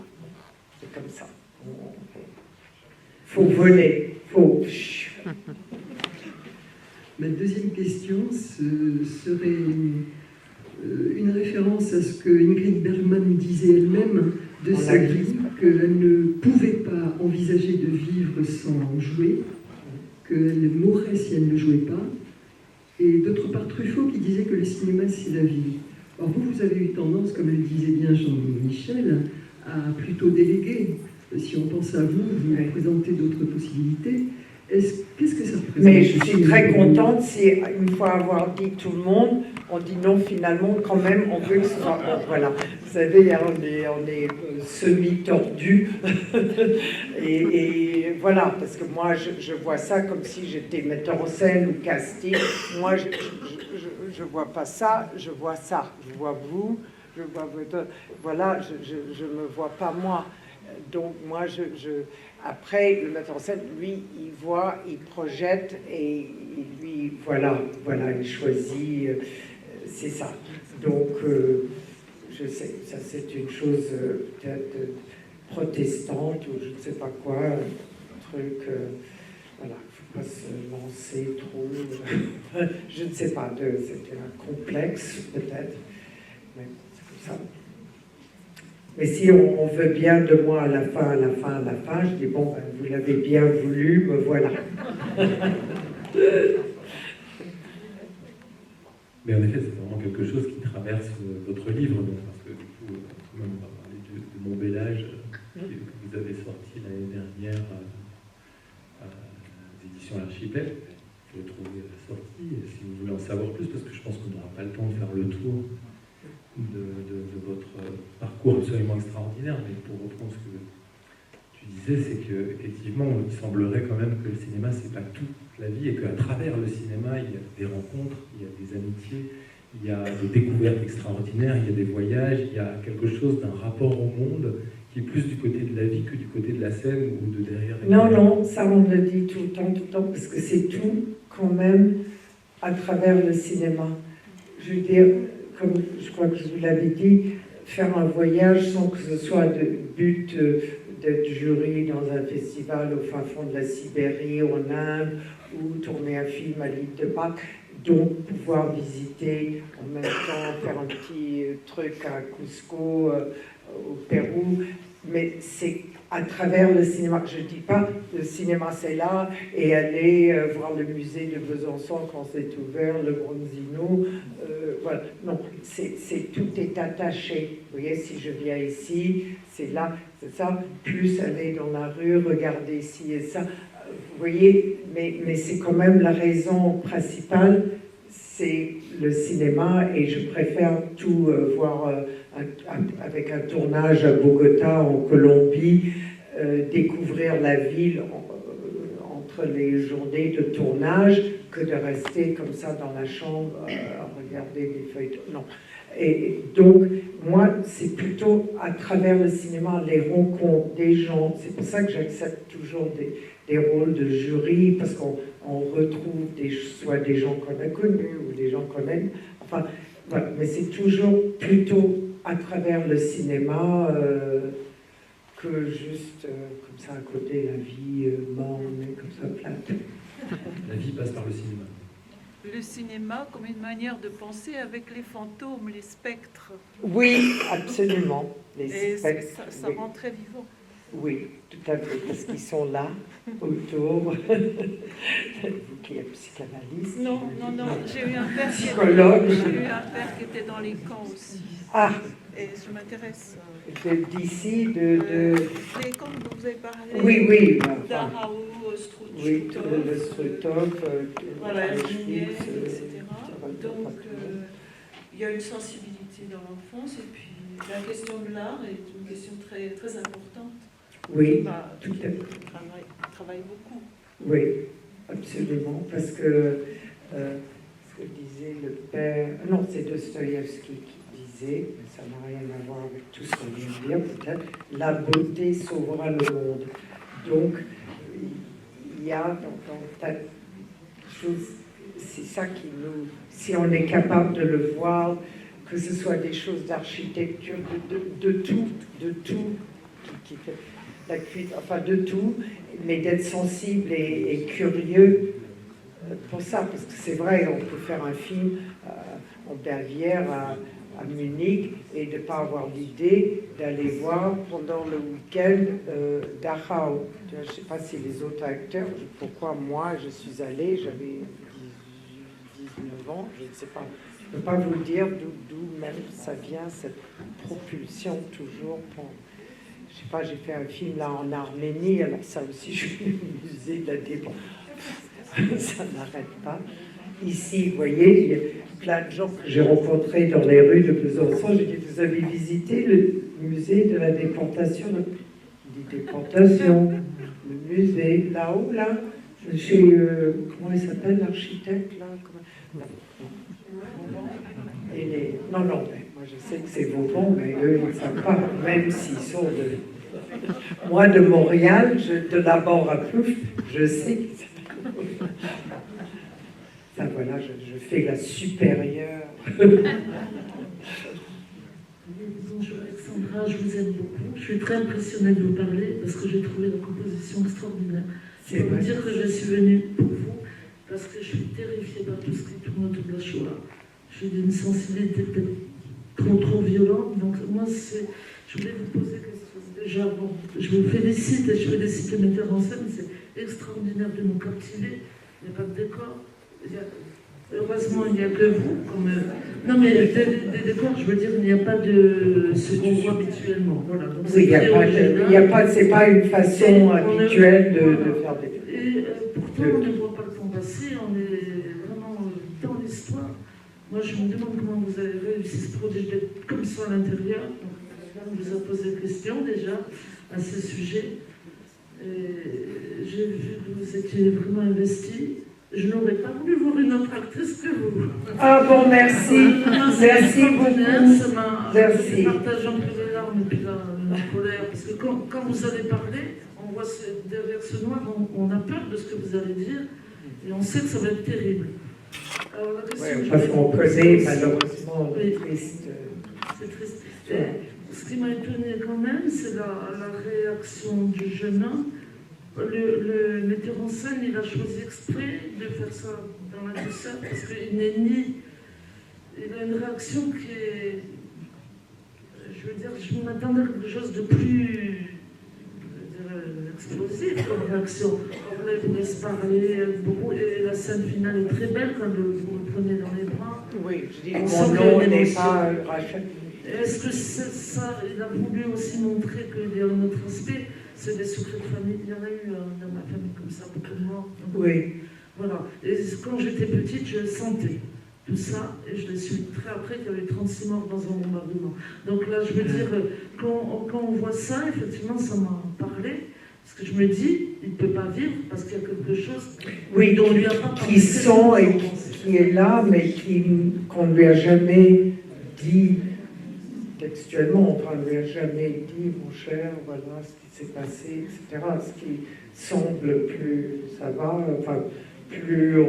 c'est comme ça. Faut voler, faut... Ma deuxième question serait une référence à ce que Ingrid Bergman disait elle-même de sa vie, qu'elle ne pouvait pas envisager de vivre sans jouer, qu'elle mourrait si elle ne jouait pas, et d'autre part Truffaut qui disait que le cinéma c'est la vie. Or vous avez eu tendance, comme le disait bien Jean-Michel, à plutôt déléguer. Si on pense à vous, vous présentez d'autres possibilités. Qu'est-ce que ça représente? Mais je suis très contente si, une fois avoir dit tout le monde, on dit non, finalement, quand même, on veut que ce soit... Voilà. Vous savez, on est semi-tordu. et voilà, parce que moi, je vois ça comme si j'étais metteur en scène ou casting. Moi, je vois pas ça, je vois ça. Je vois vous, je vois votre... Voilà, je me vois pas moi. Donc moi, après, le metteur en scène, lui, il voit, il projette et lui, voilà, il choisit, c'est ça. Donc, je sais, ça c'est une chose peut-être protestante ou je ne sais pas quoi, un truc, voilà, il ne faut pas se lancer trop, je ne sais pas, c'était un complexe peut-être, mais c'est comme ça. Mais si on veut bien de moi à la fin, je dis bon, ben, vous l'avez bien voulu, me voilà. Mais en effet, c'est vraiment quelque chose qui traverse votre livre, donc, parce que du coup, on va parler de Mon bel âge, que vous avez sorti l'année dernière aux éditions L'Archipel. Vous le trouvez à la sortie, et si vous voulez en savoir plus, parce que je pense qu'on n'aura pas le temps de faire le tour de votre parcours absolument extraordinaire, mais pour reprendre ce que tu disais, c'est qu'effectivement, il semblerait quand même que le cinéma, c'est pas toute la vie, et qu'à travers le cinéma, il y a des rencontres, il y a des amitiés, il y a des découvertes extraordinaires, il y a des voyages, il y a quelque chose d'un rapport au monde qui est plus du côté de la vie que du côté de la scène ou de derrière. Non, ça on me le dit tout le temps, parce que c'est tout quand même à travers le cinéma. Je veux dire, comme je crois que je vous l'avais dit, faire un voyage sans que ce soit de but d'être jury dans un festival au fin fond de la Sibérie, en Inde, ou tourner un film à l'île de Pâques. Donc, pouvoir visiter en même temps, faire un petit truc à Cusco, au Pérou. Mais c'est à travers le cinéma. Je ne dis pas le cinéma c'est là, et aller voir le musée de Besançon quand c'est ouvert, le Bronzino. Voilà. Non, tout est attaché. Vous voyez, si je viens ici, c'est là, c'est ça. Plus aller dans la rue, regarder ici et ça. Vous voyez, mais c'est quand même la raison principale, c'est le cinéma, et je préfère tout voir avec un tournage à Bogota, en Colombie, découvrir la ville entre les journées de tournage, que de rester comme ça dans la chambre à regarder des feuilletons. Non. Et donc, moi, c'est plutôt à travers le cinéma, les rencontres des gens. C'est pour ça que j'accepte toujours des rôles de jury, parce qu'on retrouve soit des gens qu'on a connus ou des gens qu'on aime. Enfin, voilà. Mais c'est toujours plutôt à travers le cinéma que juste comme ça à côté, la vie morne, comme ça plate. La vie passe par le cinéma. Le cinéma comme une manière de penser avec les fantômes, les spectres. Oui, absolument. Les Et spectres, ça oui. rend très vivant. Oui, tout à fait, parce qu'ils sont là, autour. Vous qui êtes psychanalyste. Non, j'ai eu un père Psychologue. qui était dans les camps aussi. Ah, Et je m'intéresse. d'ici, Les camps dont vous avez parlé. Oui. Dachau, Oui, Struthof. le Struthof, Voilà, Auschwitz, Junier, etc. Donc, il y a une sensibilité dans l'enfance, et puis la question de l'art est une question très, très importante. oui, Qui tout à fait. travaille beaucoup. Oui, absolument, parce que ce que disait le père, non, c'est Dostoïevski qui disait, mais ça n'a rien à voir avec tout ce qu'on vient de dire, peut-être, la beauté sauvera le monde. Donc, il y a dans tas de choses, c'est ça qui nous, si on est capable de le voir, que ce soit des choses d'architecture, de tout, qui fait la cuite, enfin de tout, mais d'être sensible et curieux pour ça, parce que c'est vrai, on peut faire un film en Bavière, à Munich, et de ne pas avoir l'idée d'aller voir pendant le week-end Dachau. Je ne sais pas si les autres acteurs, pourquoi moi je suis allée, j'avais 19 ans, je ne sais pas. Je ne peux pas vous dire d'où même ça vient, cette propulsion toujours pour... Je sais pas, j'ai fait un film là en Arménie, alors ça aussi, je suis au musée de la défense. Ça n'arrête pas. Ici, vous voyez, il y a plein de gens que j'ai rencontrés dans les rues de Besançon. J'ai dit, vous avez visité le musée de la déportation? Je dis, déportation, le musée, là-haut, là, chez, comment il s'appelle, l'architecte, là? Non, mais moi je sais que c'est Vauban, mais eux, ils ne savent pas, même s'ils sont de... Moi, de Montréal, de la Bord à Plouf, je sais que c'est... Ça, voilà, je fais la supérieure. Bonjour Alexandra, je vous aime beaucoup. Je suis très impressionnée de vous parler parce que j'ai trouvé la composition extraordinaire. Je peux vous dire que je suis venue pour vous parce que je suis terrifiée par tout ce qui tourne autour de la Shoah. Je suis d'une sensibilité peut-être trop violente, donc moi, je voulais vous poser quelque chose. Déjà, bon, je vous félicite et je félicite le metteur en scène, c'est extraordinaire de nous captiver. Il n'y a pas de décor. Heureusement, il n'y a que vous. Non, mais des décors, je veux dire, il n'y a pas de ce qu'on voit habituellement. Voilà. Donc, oui, il n'y a pas, c'est pas une façon habituelle de faire des... Et pourtant, on ne voit pas le temps passer, on est vraiment dans l'histoire. Moi, je me demande comment vous avez réussi ce projet d'être comme ça à l'intérieur. On vous a posé des questions déjà à ce sujet. J'ai vu que vous étiez vraiment investi. Je n'aurais pas voulu voir une autre actrice que vous. Ah bon, merci. Merci beaucoup. Merci. Partage un peu les larmes et puis la colère. Parce que quand vous allez parler, on voit derrière ce noir, on a peur de ce que vous allez dire. Et on sait que ça va être terrible. Alors, la question, Ouais, je parce vais qu'on vous connaît poser aussi- malheureusement Oui. le triste. C'est triste. Ce qui m'a étonné quand même, c'est la réaction du jeune homme. Le metteur en scène, il a choisi exprès de faire ça dans la douceur parce qu'il n'est ni. Il a une réaction qui est. Je veux dire, je m'attendais à quelque chose de plus. Je veux dire, explosif comme réaction. On vous laisse parler beaucoup et la scène finale est très belle quand vous le prenez dans les bras. Oui, je dis, On mon sent qu'il y a nom une n'est émotion. pas Rachel. Est-ce que c'est ça, il a voulu aussi montrer qu'il y a un autre aspect, c'est des secrets de famille. Il y en a eu dans ma famille comme ça, beaucoup de morts. Oui. Voilà. Et quand j'étais petite, je sentais tout ça, et je l'ai su très après qu'il y avait 36 morts dans un bombardement. Donc là, je veux dire, quand on voit ça, effectivement, ça m'a parlé, parce que je me dis, il ne peut pas vivre, parce qu'il y a quelque chose Oui, dont on lui a pas parlé. qui sont et qui est là, mais qu'on ne lui a jamais dit textuellement, on ne lui a jamais dit, mon cher, voilà ce qui s'est passé, etc. Ce qui semble plus, ça va, enfin, plus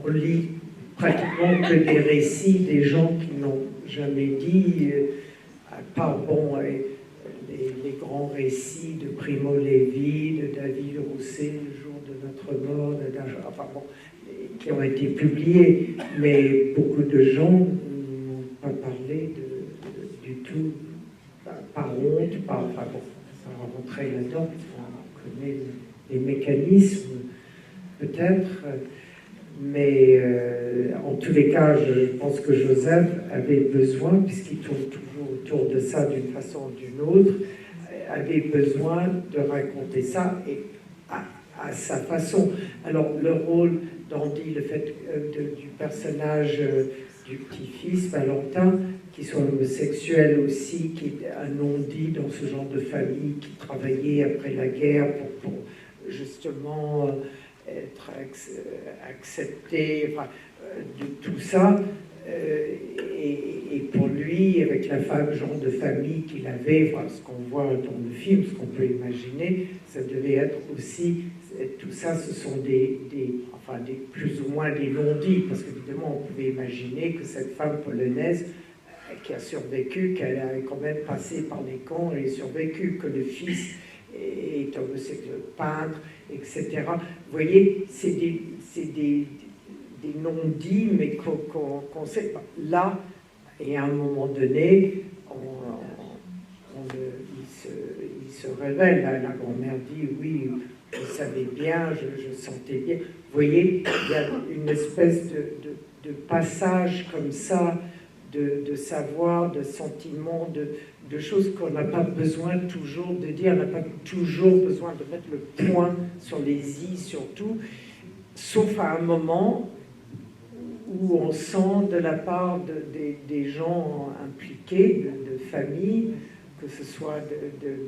on lit pratiquement que des récits des gens qui n'ont jamais dit, à part, bon, les grands récits de Primo Levi, de David Rousset, Le jour de notre mort, enfin bon, qui ont été publiés, mais beaucoup de gens n'ont pas parlé du tout, par honte, enfin bon, ça va rentrer là-dedans, on connaît les mécanismes, peut-être, mais en tous les cas, je pense que Joseph avait besoin, puisqu'il tourne toujours autour de ça d'une façon ou d'une autre, avait besoin de raconter ça et à sa façon. Alors le rôle d'Andy, le fait du personnage du petit-fils Valentin, qui soit homosexuel aussi, qui est un non-dit dans ce genre de famille, qui travaillait après la guerre pour justement être accepté, enfin, de tout ça. Et pour lui, avec la femme, genre de famille qu'il avait, enfin, ce qu'on voit dans le film, ce qu'on peut imaginer, ça devait être aussi, tout ça, ce sont plus ou moins des non-dits, parce qu'évidemment, on pouvait imaginer que cette femme polonaise qui a survécu, qu'elle a quand même passé par les camps et survécu, que le fils est homosexuel, peintre, etc. Vous voyez, c'est des non-dits, mais qu'on sait pas. Là, et à un moment donné, il se révèle. La grand-mère dit, oui, je savais bien, je sentais bien. Vous voyez, il y a une espèce de passage comme ça, de savoir, de sentiments, de choses qu'on n'a pas besoin toujours de dire, on n'a pas toujours besoin de mettre le point sur les i surtout, sauf à un moment où on sent de la part des gens impliqués, de famille, que ce soit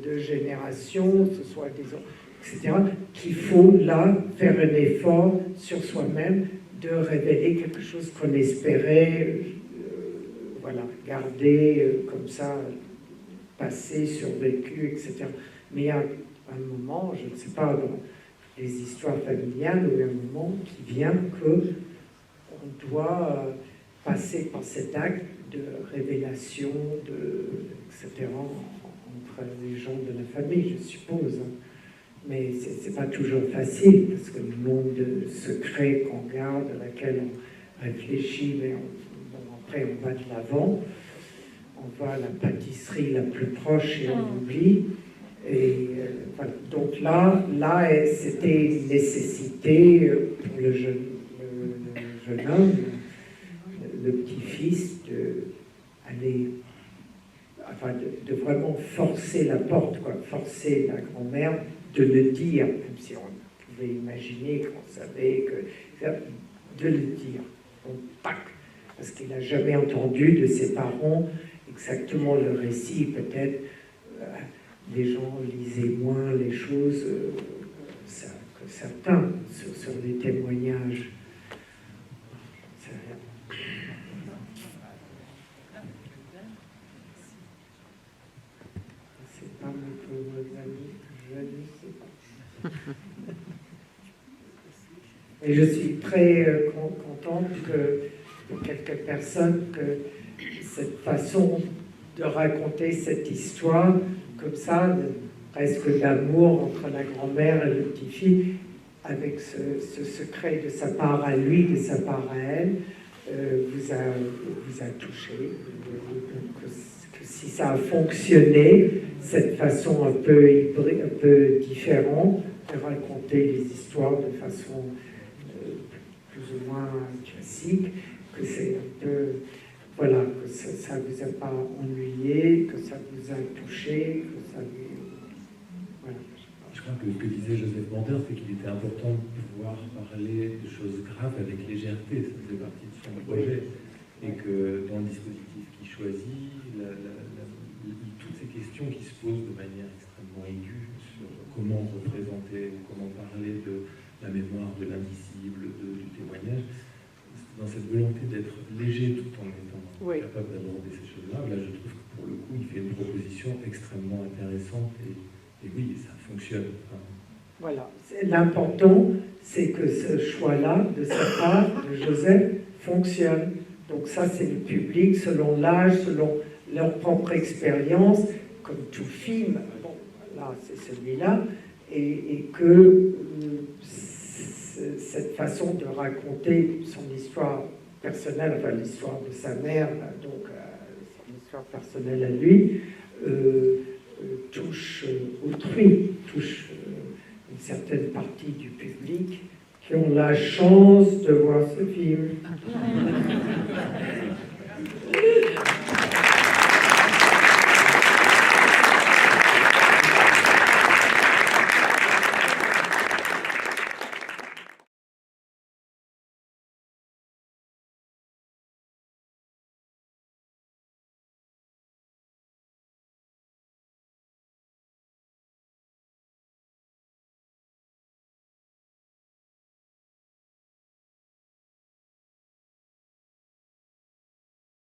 de générations, que ce soit des autres, etc., qu'il faut là faire un effort sur soi-même de révéler quelque chose qu'on espérait voilà, garder comme ça, passé, survécu, etc. Mais il y a un moment, je ne sais pas, dans les histoires familiales, où il y a un moment qui vient que on doit passer par cet acte de révélation, etc., entre les gens de la famille, je suppose. Mais ce n'est pas toujours facile, parce que le monde secret qu'on garde, à laquelle on réfléchit, mais après on va de l'avant, on va à la pâtisserie la plus proche et on oublie. Et voilà. Donc là c'était une nécessité pour le jeune homme, le petit-fils, de vraiment forcer la porte, forcer la grand-mère de le dire, même si on pouvait imaginer qu'on savait de le dire. Donc, tac, parce qu'il n'a jamais entendu de ses parents exactement le récit, peut-être les gens lisaient moins les choses que certains sur les témoignages. C'est pas mes pauvres amis, je ne sais pas. Et je suis très contente que, pour quelques personnes, que cette façon de raconter cette histoire, comme ça, presque d'amour entre la grand-mère et le petit-fils, avec ce secret de sa part à lui, de sa part à elle, vous a touché. Que si ça a fonctionné, cette façon un peu hybride, un peu différente de raconter les histoires de façon plus ou moins classique, que c'est un peu, voilà, que ça ne vous a pas ennuyé, que ça vous a touché, que ça vous... Voilà. Je crois que ce que disait Joseph Bander, c'est qu'il était important de pouvoir parler de choses graves avec légèreté, ça faisait partie de son projet, et que dans le dispositif qu'il choisit, toutes ces questions qui se posent de manière extrêmement aiguë sur comment représenter, comment parler de la mémoire, de l'indicible, du témoignage, dans cette volonté d'être léger tout en étant capable d'aborder ces choses-là, là je trouve que pour le coup il fait une proposition extrêmement intéressante et oui, ça fonctionne. Voilà, l'important c'est que ce choix-là de sa part, de Joseph, fonctionne. Donc ça c'est le public, selon l'âge, selon leur propre expérience, comme tout film, bon, là c'est celui-là, et que cette façon de raconter son histoire personnelle, enfin l'histoire de sa mère, donc son histoire personnelle à lui, touche autrui, touche une certaine partie du public qui ont la chance de voir ce film.